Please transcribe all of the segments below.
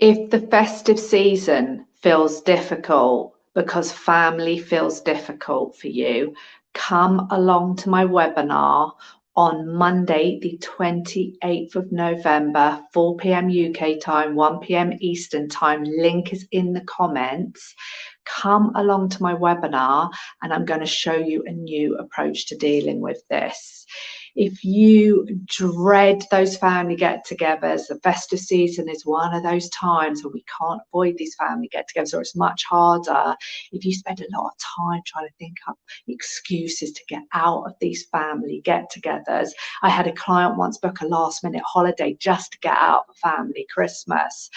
If the festive season feels difficult because family feels difficult for you, come along to my webinar on Monday, the 28th of November, 4 p.m. UK time, 1 p.m. Eastern time. Link is in the comments. Come along to my webinar and I'm going to show you a new approach to dealing with this. If you dread those family get-togethers, the festive season is one of those times where we can't avoid these family get-togethers, or it's much harder. If you spend a lot of time trying to think up excuses to get out of these family get-togethers. I had a client once book a last-minute holiday just to get out of a family Christmas.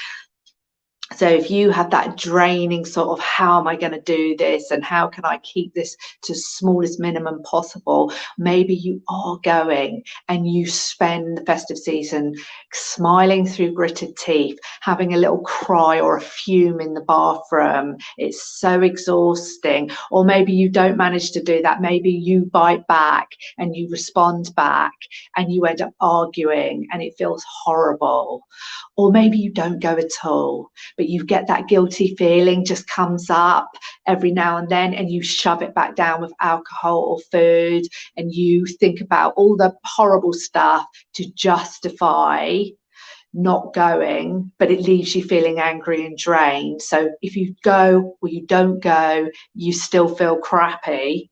So if you have that draining sort of, how am I going to do this and how can I keep this to smallest minimum possible, maybe you are going and you spend the festive season smiling through gritted teeth, having a little cry or a fume in the bathroom. It's so exhausting. Or maybe you don't manage to do that. Maybe you bite back and you respond back and you end up arguing and it feels horrible. Or maybe you don't go at all, but you get that guilty feeling just comes up every now and then and you shove it back down with alcohol or food and you think about all the horrible stuff to justify not going, but it leaves you feeling angry and drained. So if you go or you don't go, you still feel crappy.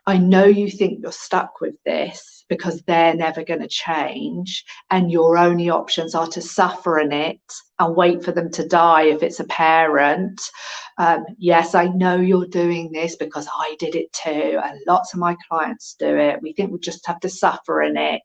I know you think you're stuck with this because they're never going to change and your only options are to suffer in it and wait for them to die if it's a parent. Yes, I know you're doing this because I did it too and lots of my clients do it. We think we just have to suffer in it.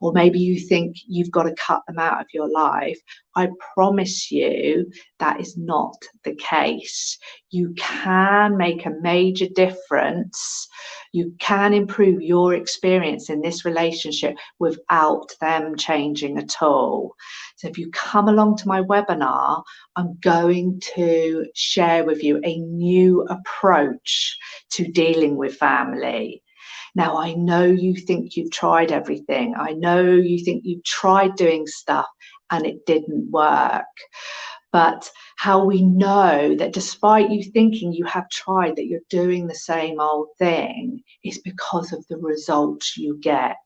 Or maybe you think you've got to cut them out of your life. I promise you that is not the case. You can make a major difference. You can improve your experience in this relationship without them changing at all. So if you come along to my webinar, I'm going to share with you a new approach to dealing with family. Now, I know you think you've tried everything. I know you think you've tried doing stuff and it didn't work. But how we know that despite you thinking you have tried, that you're doing the same old thing is because of the results you get.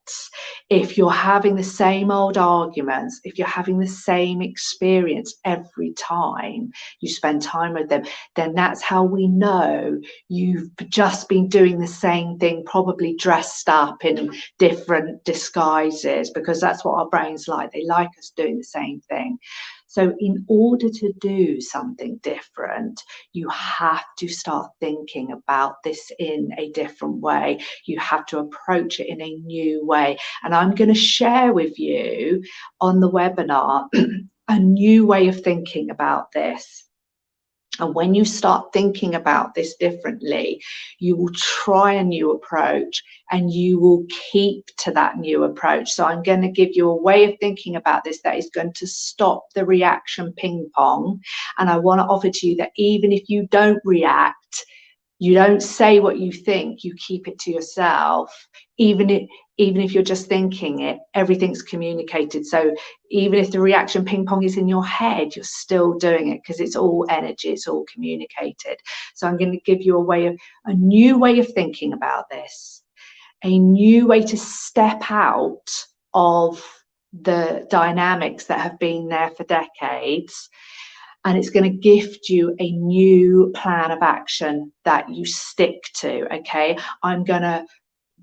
If you're having the same old arguments, if you're having the same experience every time you spend time with them, then that's how we know you've just been doing the same thing, probably dressed up in different disguises, because that's what our brains like. They like us doing the same thing. So in order to do something different, you have to start thinking about this in a different way. You have to approach it in a new way. And I'm going to share with you on the webinar a new way of thinking about this. And when you start thinking about this differently, you will try a new approach and you will keep to that new approach. So I'm going to give you a way of thinking about this that is going to stop the reaction ping pong. And I want to offer to you that even if you don't react, you don't say what you think, you keep it to yourself. Even if you're just thinking it, everything's communicated. So even if the reaction ping pong is in your head, you're still doing it because it's all energy, it's all communicated. So I'm going to give you a new way of thinking about this, a new way to step out of the dynamics that have been there for decades. And it's going to gift you a new plan of action that you stick to, okay? I'm going to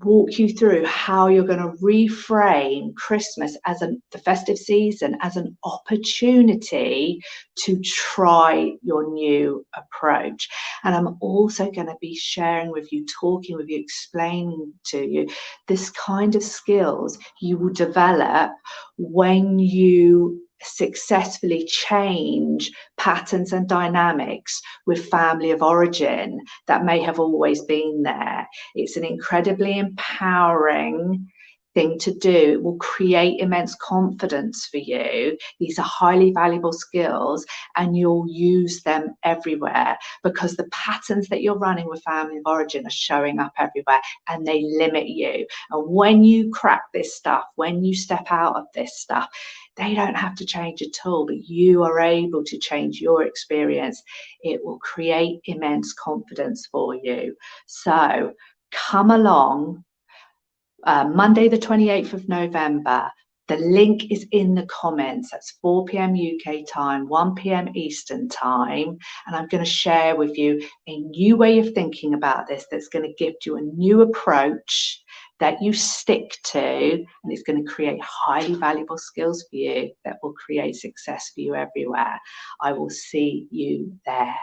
walk you through how you're going to reframe Christmas as the festive season as an opportunity to try your new approach. And I'm also going to be sharing with you, talking with you, explaining to you this kind of skills you will develop when you successfully change patterns and dynamics with family of origin that may have always been there. It's an incredibly empowering thing to do. It will create immense confidence for you. These are highly valuable skills, and you'll use them everywhere because the patterns that you're running with family of origin are showing up everywhere, and they limit you. And when you crack this stuff, when you step out of this stuff, they don't have to change at all, but you are able to change your experience. It will create immense confidence for you. So come along Monday, the 28th of November. The link is in the comments. That's 4 p.m. UK time, 1 p.m. Eastern time. And I'm going to share with you a new way of thinking about this that's going to give you a new approach that you stick to, and it's going to create highly valuable skills for you that will create success for you everywhere. I will see you there.